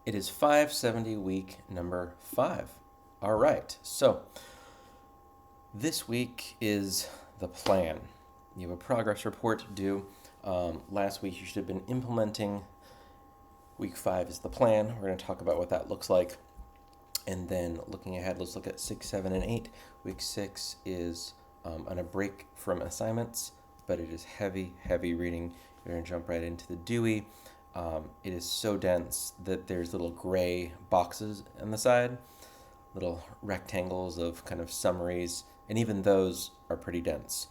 It is 570 week number 5. All right, so this week is the plan. You have a progress report due. Last week you should have been implementing. Week 5 is the plan. We're going to talk about what that looks like. And then looking ahead, let's look at 6, 7, and 8. Week 6 is on a break from assignments, but it is heavy, heavy reading. You're going to jump right into the Dewey. It is so dense that there's little gray boxes on the side, little rectangles of kind of summaries, and even those are pretty dense.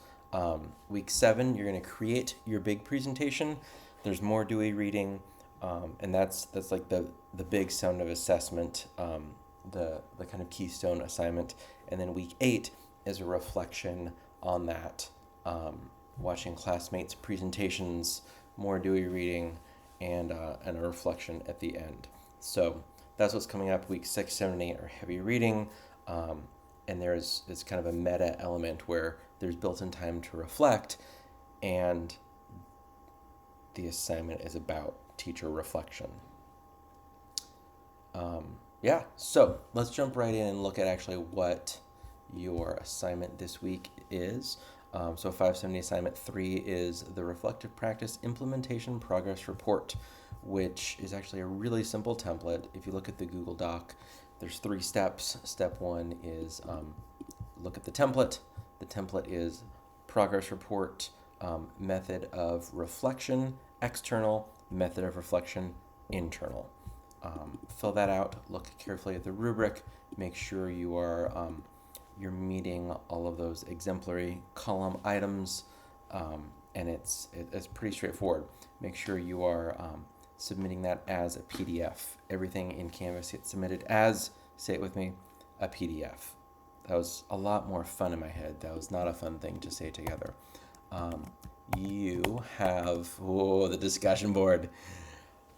Week 7, you're going to create your big presentation. There's more Dewey reading, and that's like the big sound of assessment, the kind of keystone assignment. And then week 8 is a reflection on that, watching classmates' presentations, more Dewey reading, and a reflection at the end. So that's what's coming up. Week 6, 7, and 8 are heavy reading, and there's kind of a meta element where there's built-in time to reflect, and the assignment is about teacher reflection. So let's jump right in and look at actually what your assignment this week is. So 570 assignment 3 is the reflective practice implementation progress report, which is actually a really simple template. If you look at the Google Doc, there's 3 steps. Step 1 is look at the template. The template is progress report, method of reflection, external, method of reflection, internal. Fill that out, look carefully at the rubric, make sure you are you're meeting all of those exemplary column items, and it's pretty straightforward. Make sure you are submitting that as a PDF. Everything in Canvas gets submitted as, say it with me, a PDF. That was a lot more fun in my head. That was not a fun thing to say together. You have, the discussion board.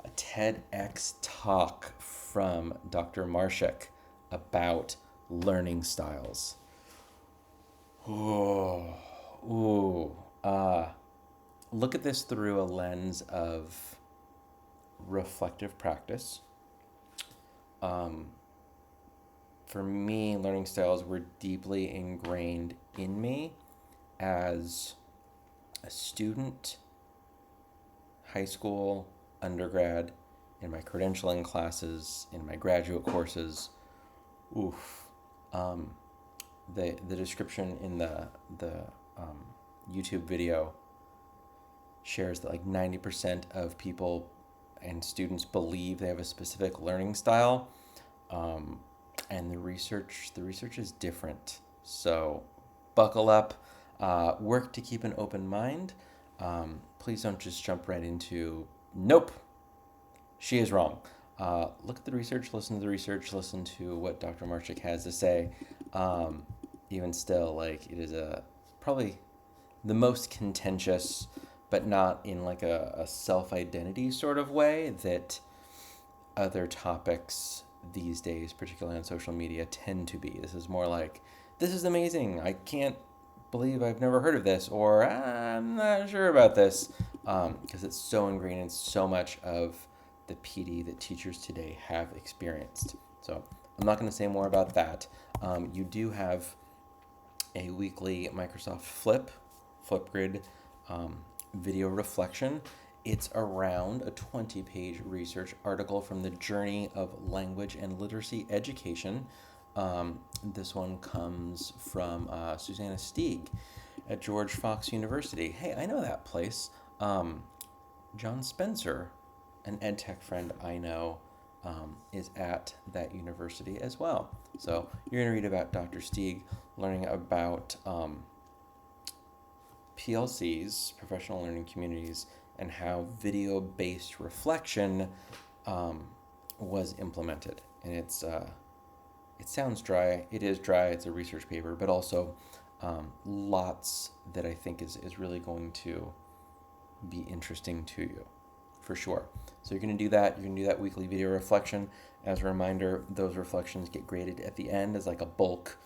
A TEDx talk from Dr. Marshak about learning styles. Look at this through a lens of reflective practice. For me, learning styles were deeply ingrained in me as a student, high school, undergrad, in my credentialing classes, in my graduate courses. The description in the YouTube video shares that like 90% of people and students believe they have a specific learning style, and the research is different. So buckle up, work to keep an open mind. Please don't just jump right into nope, she is wrong. Look at the research, listen to the research, listen to what Dr. Marshak has to say. Even still, like, it is probably the most contentious, but not in like a self-identity sort of way that other topics these days, particularly on social media, tend to be. This is more like, this is amazing, I can't believe I've never heard of this, or I'm not sure about this, because it's so ingrained in so much of the PD that teachers today have experienced. So I'm not going to say more about that. You do have a weekly Microsoft Flipgrid video reflection. It's around a 20-page research article from the Journey of Language and Literacy Education. This one comes from Susanna Stieg at George Fox University. Hey, I know that place. John Spencer, an ed tech friend I know, is at that university as well. So you're going to read about Dr. Stieg, learning about PLCs, professional learning communities, and how video-based reflection was implemented. And it sounds dry. It is dry. It's a research paper, but also lots that I think is really going to be interesting to you, for sure. So you're going to do that. You're going to do that weekly video reflection. As a reminder, those reflections get graded at the end as like a bulk.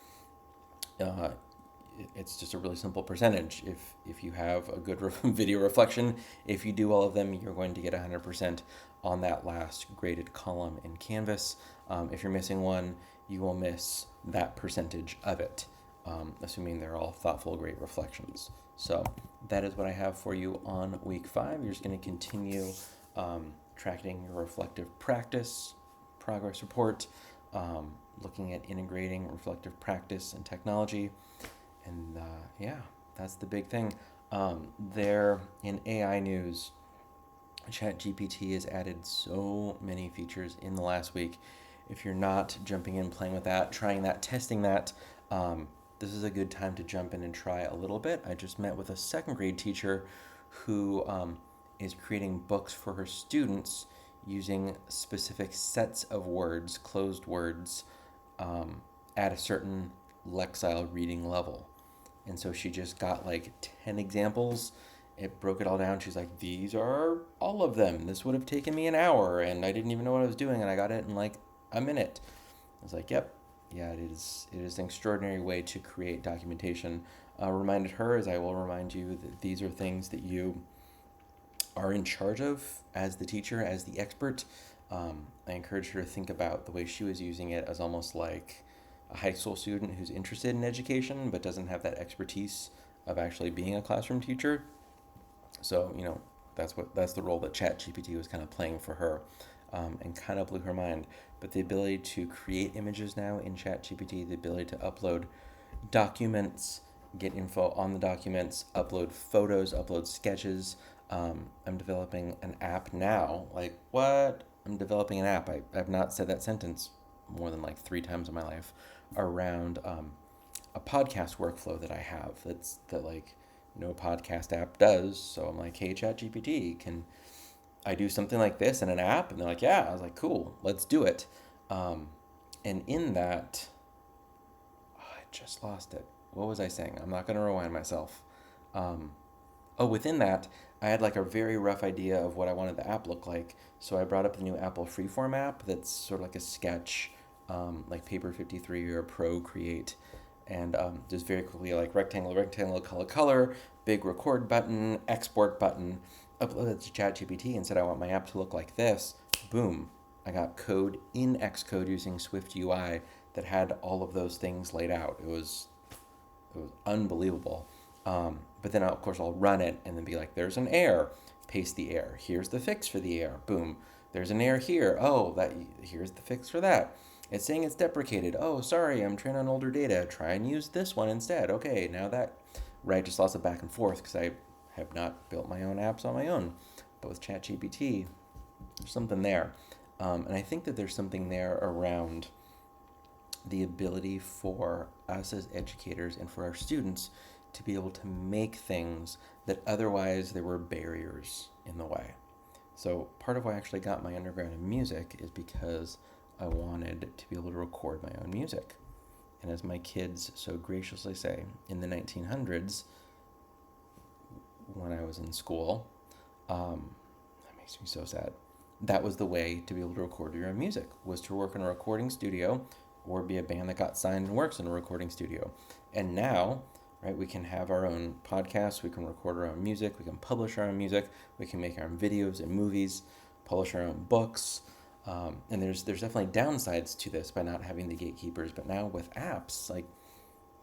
It's just a really simple percentage. If you have a good video reflection, if you do all of them, you're going to get 100% on that last graded column in Canvas. If you're missing one, you will miss that percentage of it, assuming they're all thoughtful, great reflections. So that is what I have for you on week 5. You're just going to continue tracking your reflective practice progress report, looking at integrating reflective practice and technology. And yeah, that's the big thing. There in AI news, ChatGPT has added so many features in the last week. If you're not jumping in, playing with that, trying that, testing that, this is a good time to jump in and try a little bit. I just met with a 2nd grade teacher who is creating books for her students using specific sets of words, closed words, at a certain Lexile reading level. And so she just got like 10 examples. It broke it all down. She's like, these are all of them. This would have taken me an hour, and I didn't even know what I was doing, and I got it in like a minute. I was like, yep, yeah, it is an extraordinary way to create documentation. Reminded her, as I will remind you, that these are things that you are in charge of as the teacher, as the expert. I encouraged her to think about the way she was using it as almost like a high school student who's interested in education but doesn't have that expertise of actually being a classroom teacher. So, that's the role that ChatGPT was kind of playing for her, and kind of blew her mind. But the ability to create images now in ChatGPT, the ability to upload documents, get info on the documents, upload photos, upload sketches. I'm developing an app now. Like, what? I'm developing an app. I've not said that sentence more than like 3 times in my life around a podcast workflow that I have that like no podcast app does. So I'm like, hey, ChatGPT, can I do something like this in an app? And they're like, yeah. I was like, cool, let's do it. And in that, I just lost it. What was I saying? I'm not going to rewind myself. Within that, I had like a very rough idea of what I wanted the app look like. So I brought up the new Apple Freeform app that's sort of like a sketch, like Paper 53 or Procreate. And just very quickly, like rectangle, color, big record button, export button, upload it to ChatGPT and said, I want my app to look like this. Boom. I got code in Xcode using Swift UI that had all of those things laid out. It was unbelievable. But then, of course, I'll run it and then be like, there's an error. Paste the error. Here's the fix for the error. Boom. There's an error here. Oh, here's the fix for that. It's saying it's deprecated. Oh, sorry, I'm trained on older data. Try and use this one instead. Okay, now that, right, just lots of back and forth because I have not built my own apps on my own. But with ChatGPT, there's something there. And I think that there's something there around the ability for us as educators and for our students to be able to make things that otherwise there were barriers in the way. So part of why I actually got my undergrad in music is because I wanted to be able to record my own music. And as my kids so graciously say, in the 1900s, when I was in school, that makes me so sad. That was the way to be able to record your own music, was to work in a recording studio or be a band that got signed and works in a recording studio. And now, right, we can have our own podcasts, we can record our own music, we can publish our own music, we can make our own videos and movies, publish our own books. And there's definitely downsides to this by not having the gatekeepers. But now with apps, like,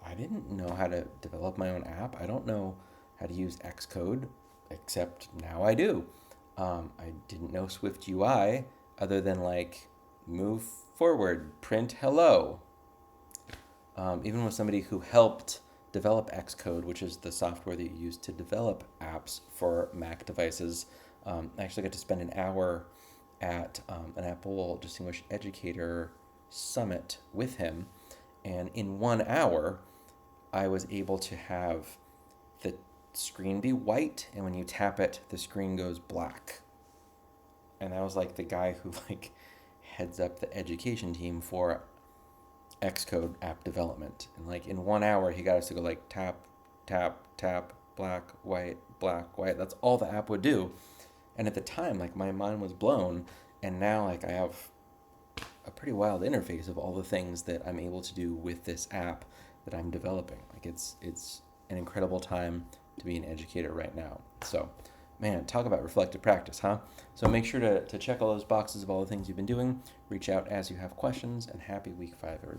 I didn't know how to develop my own app. I don't know how to use Xcode, except now I do. I didn't know Swift UI other than like move forward, print hello. Even with somebody who helped develop Xcode, which is the software that you use to develop apps for Mac devices, I actually got to spend an hour at an Apple Distinguished Educator Summit with him. And in 1 hour, I was able to have the screen be white, and when you tap it, the screen goes black. And I was like the guy who like heads up the education team for Xcode app development. And like in 1 hour, he got us to go like tap, tap, tap, black, white, black, white. That's all the app would do. And at the time, like my mind was blown. And now like I have a pretty wild interface of all the things that I'm able to do with this app that I'm developing. Like it's an incredible time to be an educator right now. So Man, talk about reflective practice, huh? So make sure to check all those boxes of all the things you've been doing. Reach out as you have questions, and happy week 5, everybody.